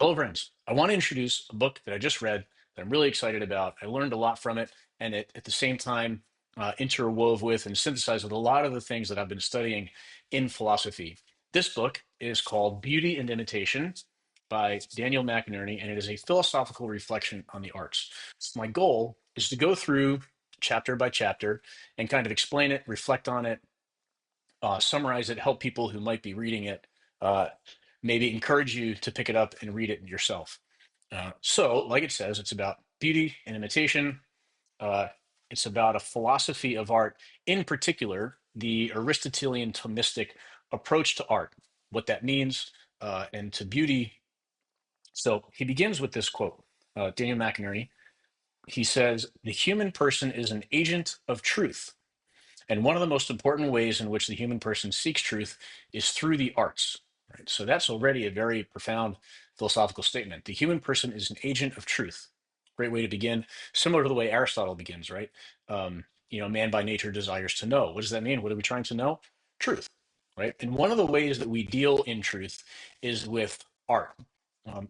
Hello, friends. I want to introduce a book that I just read that I'm really excited about. I learned a lot from it, and it at the same time interwove with and synthesized with a lot of the things that I've been studying in philosophy. This book is called Beauty and Imitation by Daniel McInerny, and it is a philosophical reflection on the arts. My goal is to go through chapter by chapter and kind of explain it, reflect on it, summarize it, help people who might be reading it, uh, maybe encourage you to pick it up and read it yourself. So, like it says, it's about beauty and imitation. Uh, it's about a philosophy of art, in particular, the Aristotelian-Thomistic approach to art, what that means, and to beauty. So he begins with this quote, Daniel McInerny. He says, "The human person is an agent of truth. And one of the most important ways in which the human person seeks truth is through the arts." Right? So that's already a very profound philosophical statement. The human person is an agent of truth. Great way to begin. Similar to the way Aristotle begins, right? Man by nature desires to know. What does that mean? What are we trying to know? Truth, right? And one of the ways that we deal in truth is with art.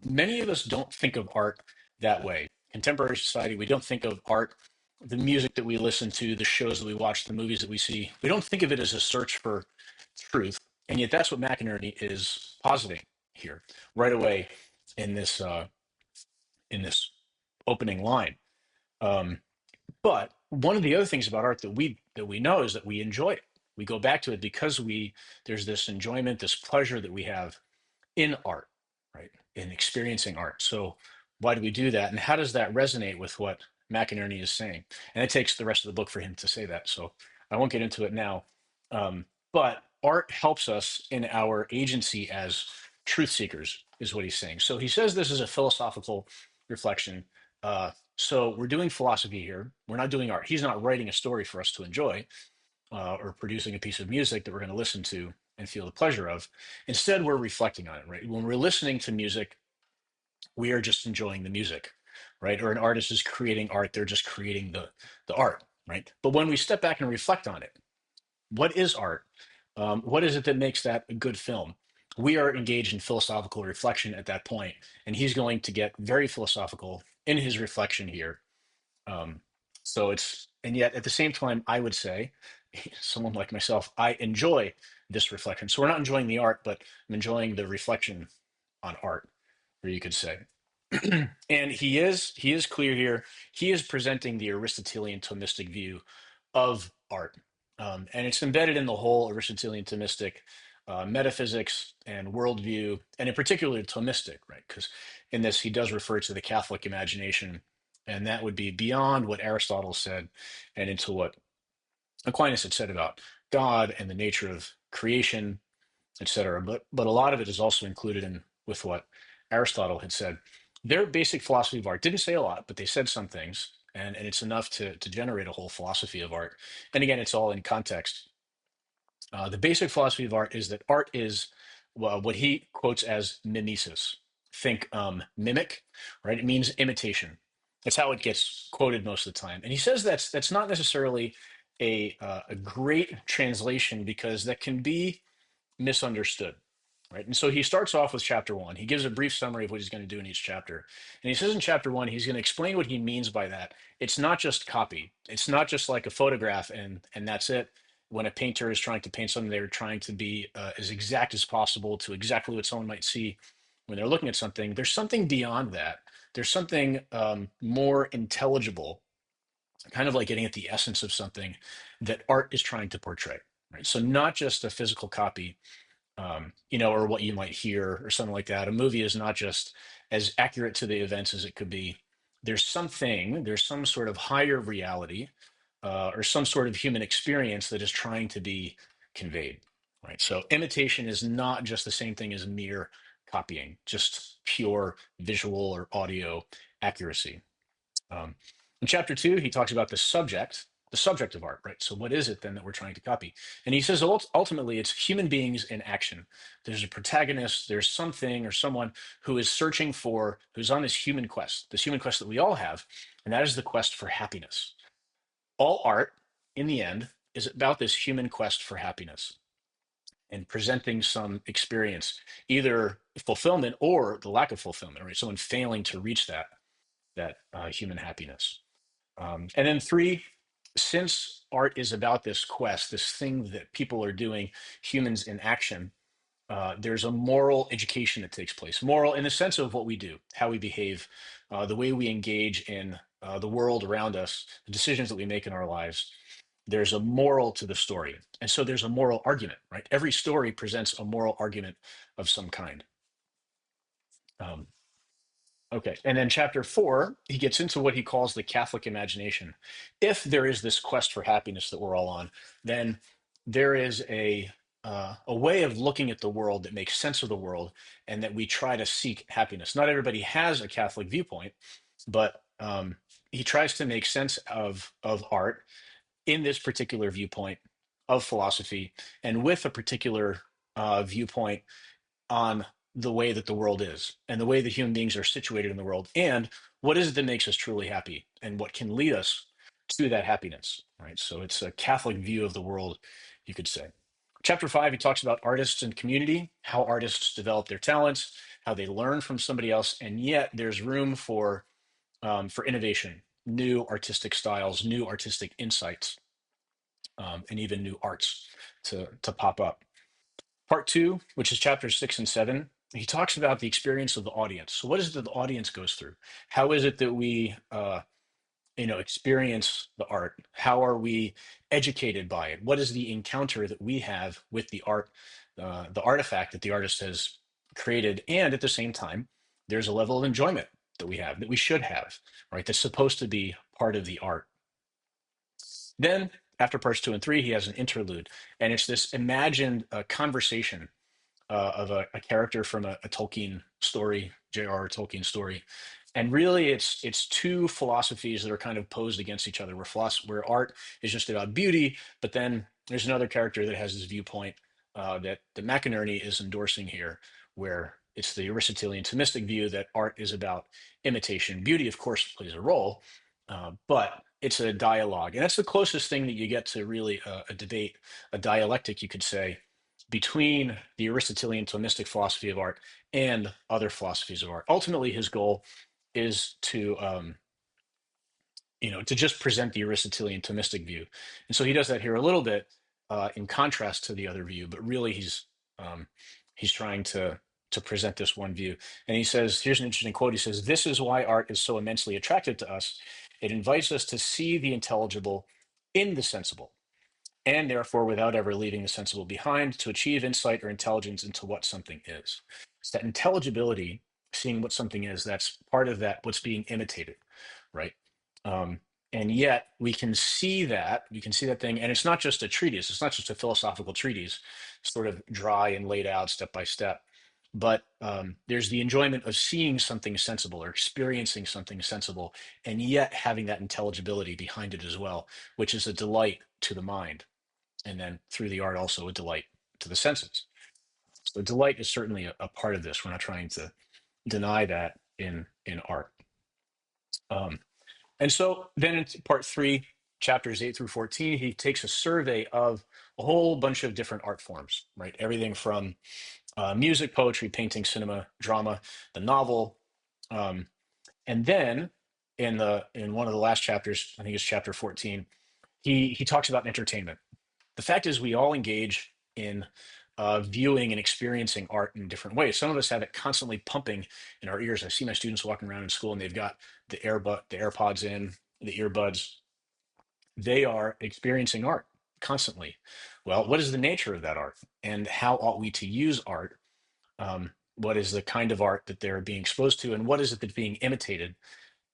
Many of us don't think of art that way. Contemporary society, we don't think of art, the music that we listen to, the shows that we watch, the movies that we see. We don't think of it as a search for truth, and yet that's what McInerny is positing here right away in this opening line. Um, but one of the other things about art that we know is that we enjoy it. We go back to it because there's this enjoyment, this pleasure that we have in art, right? In experiencing art. So why do we do that? And how does that resonate with what McInerney is saying? And it takes the rest of the book for him to say that. So I won't get into it now. But art helps us in our agency as truth seekers, is what he's saying. So he says this is a philosophical reflection. So we're doing philosophy here. We're not doing art. He's not writing a story for us to enjoy or producing a piece of music that we're going to listen to and feel the pleasure of. Instead, we're reflecting on it, right? When we're listening to music, we are just enjoying the music, right? Or an artist is creating art, they're just creating the art, right? But when we step back and reflect on it, what is art? What is it that makes that a good film? We are engaged in philosophical reflection at that point, and he's going to get very philosophical in his reflection here. um, and yet at the same time, I would say, someone like myself, I enjoy this reflection. So we're not enjoying the art, but I'm enjoying the reflection on art, or you could say. And he is clear here. He is presenting the Aristotelian Thomistic view of art, and it's embedded in the whole Aristotelian Thomistic metaphysics and worldview, and in particular Thomistic, right? Because in this he does refer to the Catholic imagination, and that would be beyond what Aristotle said, and into what Aquinas had said about God and the nature of creation, etc. But a lot of it is also included in with what Aristotle had said. Their basic philosophy of art didn't say a lot, but they said some things, and it's enough to generate a whole philosophy of art. And again, it's all in context. The basic philosophy of art is that art is, well, what he quotes as mimesis. Think mimic, right? It means imitation. That's how it gets quoted most of the time. And he says that's not necessarily a great translation because that can be misunderstood, right? And so he starts off with chapter one. He gives a brief summary of what he's going to do in each chapter. And he says in chapter one, he's going to explain what he means by that. It's not just copy. It's not just like a photograph and that's it. When a painter is trying to paint something, they're trying to be as exact as possible to exactly what someone might see when they're looking at something. There's something beyond that. There's something more intelligible, kind of like getting at the essence of something that art is trying to portray, right? So not just a physical copy, or what you might hear or something like that. A movie is not just as accurate to the events as it could be. There's some sort of higher reality or some sort of human experience that is trying to be conveyed, right? So imitation is not just the same thing as mere copying, just pure visual or audio accuracy. Um, in chapter two, he talks about the subject of art, right? So, what is it then that we're trying to copy? And he says ultimately it's human beings in action. There's a protagonist, there's something or someone who is searching for, who's on this human quest that we all have, and that is the quest for happiness. All art, in the end, is about this human quest for happiness. and presenting some experience, either fulfillment or the lack of fulfillment, right? Someone failing to reach that human happiness. And then three, since art is about this quest, this thing that people are doing, humans in action, there's a moral education that takes place. Moral in the sense of what we do, how we behave, the way we engage in the world around us, the decisions that we make in our lives. There's a moral to the story. And so there's a moral argument, right? Every story presents a moral argument of some kind. Um, Okay. And then chapter 4, he gets into what he calls the Catholic imagination. If there is this quest for happiness that we're all on, then there is a way of looking at the world that makes sense of the world and that we try to seek happiness. Not everybody has a Catholic viewpoint, but he tries to make sense of art in this particular viewpoint of philosophy and with a particular viewpoint on the way that the world is and the way that human beings are situated in the world and what is it that makes us truly happy and what can lead us to that happiness, right? So it's a Catholic view of the world, you could say. Chapter 5, he talks about artists and community, how artists develop their talents, how they learn from somebody else, and yet there's room for innovation, new artistic styles, new artistic insights, and even new arts to pop up. Part 2, which is chapters 6 and 7, he talks about the experience of the audience. So, what is it that the audience goes through? How is it that we, experience the art? How are we educated by it? What is the encounter that we have with the artifact that the artist has created? And at the same time, there's a level of enjoyment that we have, that we should have, right? That's supposed to be part of the art. Then, after parts 2 and 3, he has an interlude, and it's this imagined conversation of a character from a Tolkien story, J.R.R. Tolkien story. And really, it's two philosophies that are kind of posed against each other, where art is just about beauty, but then there's another character that has this viewpoint that McInerny is endorsing here, where it's the Aristotelian-Thomistic view that art is about imitation. Beauty, of course, plays a role, but it's a dialogue. And that's the closest thing that you get to really a debate, a dialectic, you could say, between the Aristotelian Thomistic philosophy of art and other philosophies of art. Ultimately, his goal is to just present the Aristotelian Thomistic view, and so he does that here a little bit in contrast to the other view. But really, he's trying to present this one view. And he says, here's an interesting quote. He says, "This is why art is so immensely attractive to us. It invites us to see the intelligible in the sensible, and therefore, without ever leaving the sensible behind, to achieve insight or intelligence into what something is." It's that intelligibility, seeing what something is, that's part of that, what's being imitated, right? Um, and yet we can see that thing, and it's not just a treatise, it's not just a philosophical treatise, sort of dry and laid out step by step, but there's the enjoyment of seeing something sensible or experiencing something sensible, and yet having that intelligibility behind it as well, which is a delight to the mind and then through the art also a delight to the senses. So delight is certainly a part of this. We're not trying to deny that in art. Um, and so then in part 3, chapters 8 through 14, he takes a survey of a whole bunch of different art forms, right? Everything from music, poetry, painting, cinema, drama, the novel, um, and then in one of the last chapters, I think it's chapter 14, he talks about entertainment. The fact is, we all engage in viewing and experiencing art in different ways. Some of us have it constantly pumping in our ears. I see my students walking around in school and they've got the AirPods in, the earbuds. They are experiencing art constantly. Well, what is the nature of that art, and how ought we to use art? What is the kind of art that they're being exposed to, and what is it that's being imitated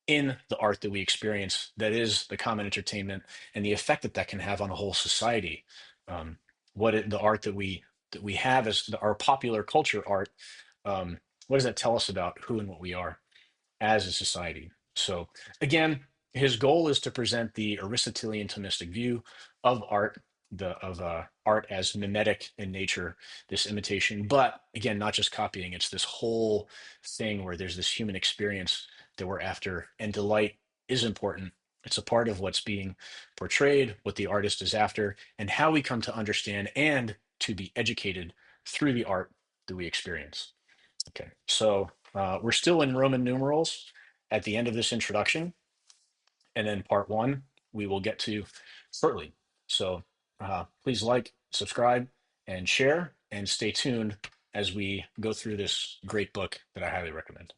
in the art that we experience, that is the common entertainment, and the effect that that can have on a whole society? um, the art that we have as our popular culture art, what does that tell us about who and what we are as a society? So again, his goal is to present the Aristotelian Thomistic view of art, of art as mimetic in nature, this imitation, but again, not just copying. It's this whole thing where there's this human experience that we're after, and delight is important. It's a part of what's being portrayed, what the artist is after, and how we come to understand and to be educated through the art that we experience. Okay, so we're still in Roman numerals at the end of this introduction, and then part one we will get to shortly. So please like, subscribe, and share, and stay tuned as we go through this great book that I highly recommend.